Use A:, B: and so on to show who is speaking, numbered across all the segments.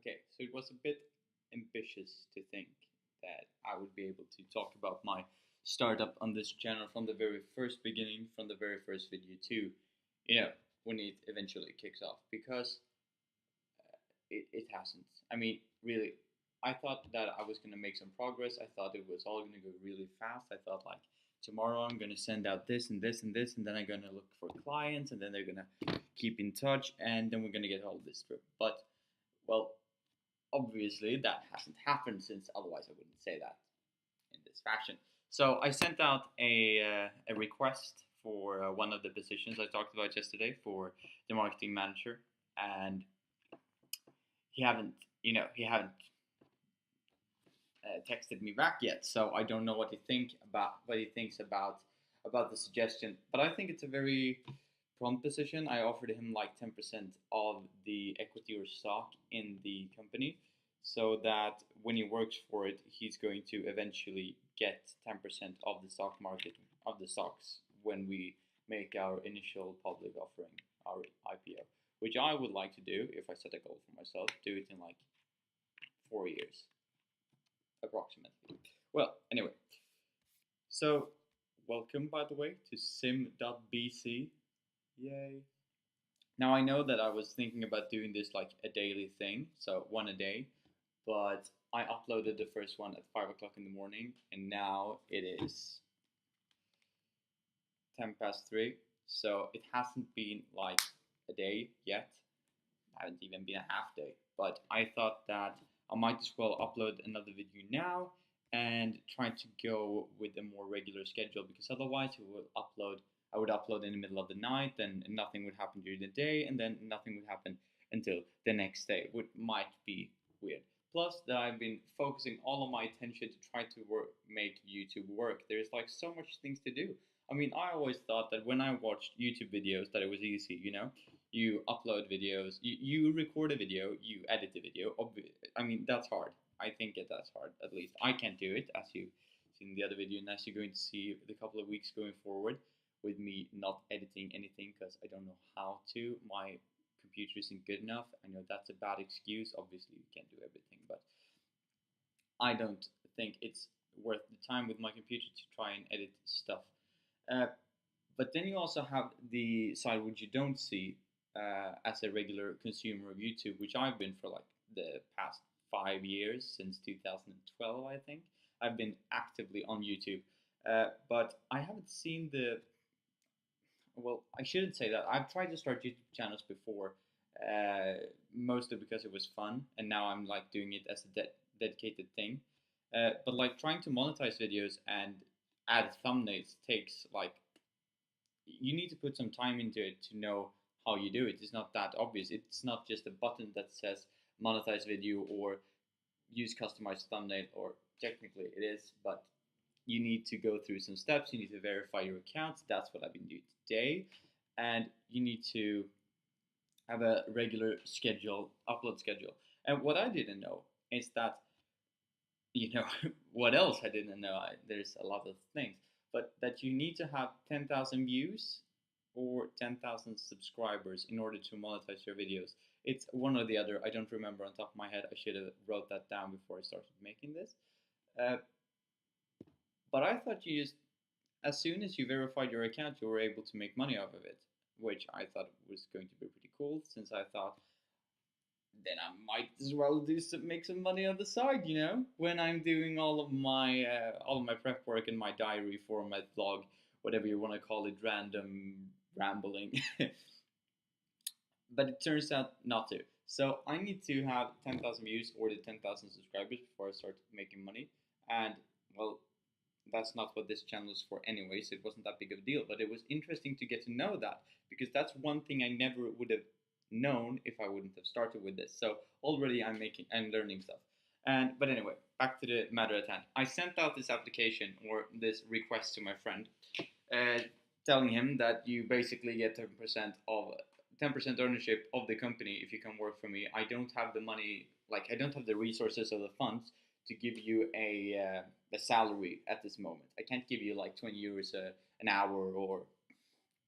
A: Okay, so it was a bit ambitious to think that I would be able to talk about my startup on this channel from the very first beginning, from the very first video to, you know, when it eventually kicks off, because it hasn't. I mean, really, I thought that I was going to make some progress. I thought it was all going to go really fast. I thought, like, tomorrow I'm going to send out this and this and this, and then I'm going to look for clients, and then they're going to keep in touch, and then we're going to get all this through. But, well, obviously that hasn't happened, since otherwise I wouldn't say that in this fashion. So I sent out a request for one of the positions I talked about yesterday for the marketing manager, and he haven't texted me back yet. So I don't know what he thinks about the suggestion. But I think it's a very prompt position. I offered him like 10% of the equity or stock in the company, so that when he works for it, he's going to eventually get 10% of the stock market, of the stocks, when we make our initial public offering, our IPO, which I would like to do if I set a goal for myself, do it in like 4 years approximately. Well, anyway, so welcome, by the way, to sim.bc. Yay. Now I know that I was thinking about doing this like a daily thing, so one a day, but I uploaded the first one at 5 o'clock in the morning, and now it is 10 past 3, so it hasn't been like a day yet. I haven't even been a half day, but I thought that I might as well upload another video now and try to go with a more regular schedule, because otherwise I would upload in the middle of the night, and nothing would happen during the day, and then nothing would happen until the next day, which might be weird. Plus, that I've been focusing all of my attention to try to make YouTube work. There's like so much things to do. I mean, I always thought that when I watched YouTube videos that it was easy, you upload videos, you record a video, you edit the video. I mean, that's hard. I think that's hard. At least I can't do it, as you've seen in the other video, and as you're going to see the couple of weeks going forward with me not editing anything because I don't know how to. My computer isn't good enough. I know that's a bad excuse. Obviously, you can't do everything, but I don't think it's worth the time with my computer to try and edit stuff. Uh, but then you also have the side which you don't see as a regular consumer of YouTube, which I've been for like the past 5 years, since 2012, I think. I've been actively on YouTube, but I haven't seen well, I shouldn't say that. I've tried to start YouTube channels before, mostly because it was fun, and now I'm like doing it as a dedicated thing. But like trying to monetize videos and add thumbnails takes like, you need to put some time into it to know how you do it. It's not that obvious. It's not just a button that says monetize video or use customized thumbnail, or technically it is, but you need to go through some steps. You need to verify your accounts. That's what I've been doing today. And you need to have a regular upload schedule. And what I didn't know is that, what else I didn't know? There's a lot of things, but that you need to have 10,000 views or 10,000 subscribers in order to monetize your videos. It's one or the other. I don't remember on top of my head. I should have wrote that down before I started making this. But I thought as soon as you verified your account, you were able to make money off of it, which I thought was going to be pretty cool, since I thought, then I might as well make some money on the side, when I'm doing all of my prep work and my diary format, vlog, whatever you want to call it, random rambling. But it turns out not to. So I need to have 10,000 views or the 10,000 subscribers before I start making money. And, well, that's not what this channel is for anyway, so it wasn't that big of a deal. But it was interesting to get to know that, because that's one thing I never would have known if I wouldn't have started with this. So already I'm learning stuff. But anyway, back to the matter at hand. I sent out this application, or this request, to my friend, telling him that you basically get 10% ownership of the company if you can work for me. I don't have the money, like I don't have the resources or the funds to give you a salary at this moment. I can't give you like 20 euros an hour or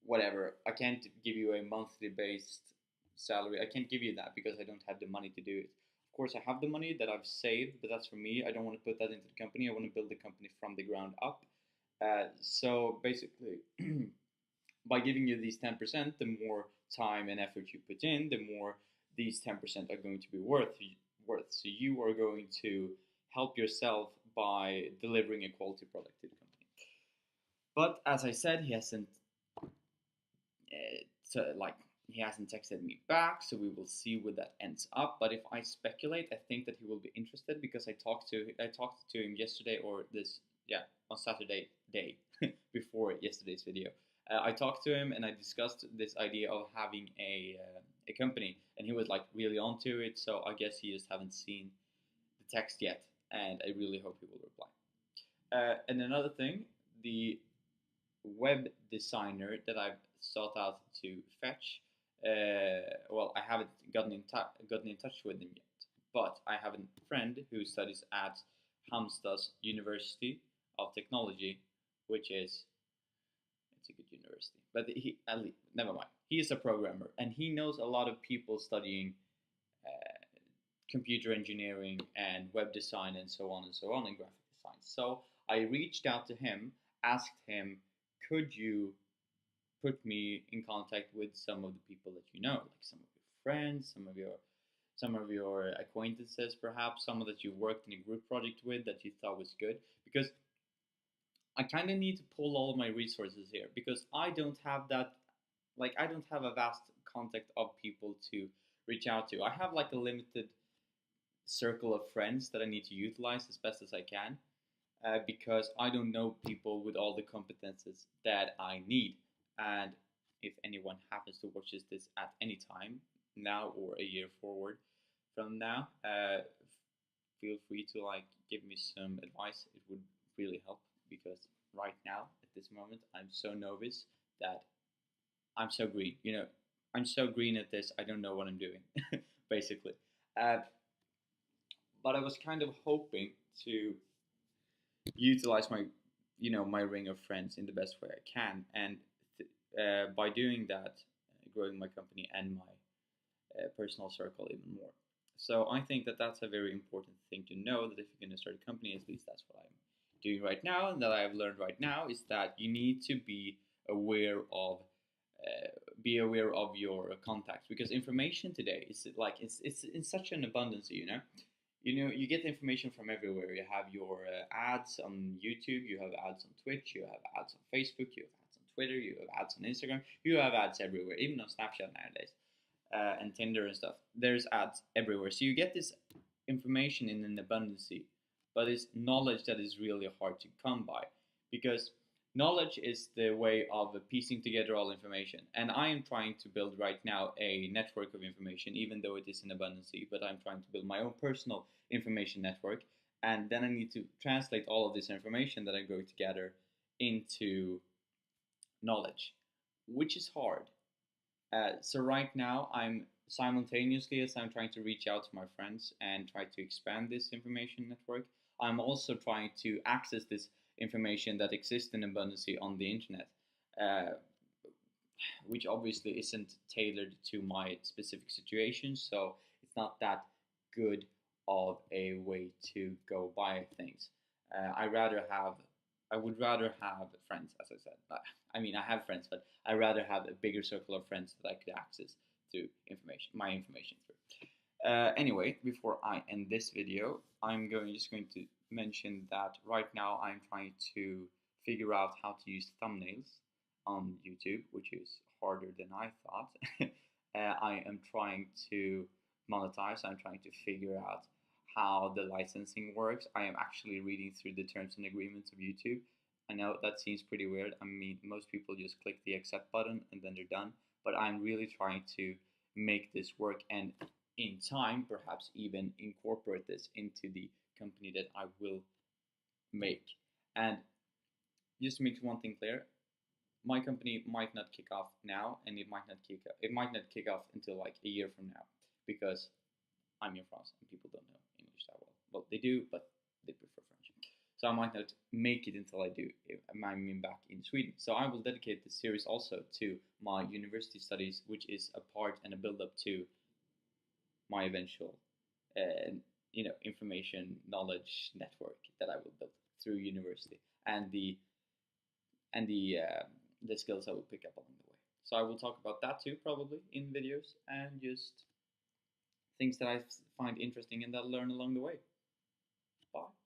A: whatever. I can't give you a monthly based salary. I can't give you that because I don't have the money to do it. course, I have the money that I've saved, but that's for me. I don't want to put that into the company. I want to build the company from the ground up. So basically, by giving you these 10%, the more time and effort you put in, the more these 10% are going to be worth. So you are going to help yourself by delivering a quality product to the company. But as I said, he hasn't texted me back, so we will see where that ends up. But if I speculate, I think that he will be interested because I talked to him yesterday, or on Saturday day before yesterday's video. I talked to him and I discussed this idea of having a company, and he was like really onto it. So I guess he just haven't seen the text yet, and I really hope he will reply. And another thing, the web designer that I've sought out to fetch. Well, I haven't gotten in touch with him yet, but I have a friend who studies at Halmstad's University of Technology, which is it's a good university. But never mind. He is a programmer, and he knows a lot of people studying computer engineering and web design and so on and so on, and graphic design. So I reached out to him, asked him, could you put me in contact with some of the people that you know, like some of your friends, some of your acquaintances, perhaps some that you worked in a group project with that you thought was good, because I kind of need to pull all of my resources here, because I don't have a vast contact of people to reach out to. I have like a limited circle of friends that I need to utilize as best as I can, because I don't know people with all the competences that I need. And if anyone happens to watch this at any time, now or a year forward from now, feel free to give me some advice. It would really help, because right now at this moment I'm so novice that I'm so green. I'm so green at this. I don't know what I'm doing, basically. But I was kind of hoping to utilize my ring of friends in the best way I can, and by doing that, growing my company and my personal circle even more. So I think that that's a very important thing to know, that if you're going to start a company, at least that's what I'm doing right now, and that I've learned right now, is that you need to be aware of your contacts, because information today is it's in such an abundance. You get information from everywhere. You have your ads on YouTube, you have ads on Twitch, you have ads on Facebook, you have ads on Twitter, you have ads on Instagram, you have ads everywhere, even on Snapchat nowadays, and Tinder and stuff. There's ads everywhere. So you get this information in an abundance, but it's knowledge that is really hard to come by, because knowledge is the way of piecing together all information. And I am trying to build right now a network of information, even though it is in abundance, but I'm trying to build my own personal information network. And then I need to translate all of this information that I'm going to gather into knowledge, which is hard. So right now I'm simultaneously, as I'm trying to reach out to my friends and try to expand this information network, I'm also trying to access this information that exists in abundance on the internet, which obviously isn't tailored to my specific situation, so it's not that good of a way to go by things. I would rather have friends, as I said. I mean, I have friends, but I'd rather have a bigger circle of friends that I could access to my information through. Anyway, before I end this video, I'm just going to mention that right now I'm trying to figure out how to use thumbnails on YouTube, which is harder than I thought. I am trying to monetize. I'm trying to figure out how the licensing works. I am actually reading through the terms and agreements of YouTube. I know that seems pretty weird. I mean, most people just click the accept button and then they're done. But I'm really trying to make this work, and in time, perhaps even incorporate this into the company that I will make. And just to make one thing clear, my company might not kick off now, and it might not kick off until like a year from now, because I'm in France and people don't know English that well. Well, they do, but they prefer French. So I might not make it until I do, if I'm back in Sweden. So I will dedicate this series also to my university studies, which is a part and a build-up to my eventual information knowledge network that I will build through university, and the skills I will pick up along the way. So I will talk about that too, probably in videos, and just things that I find interesting and that I learn along the way. Bye.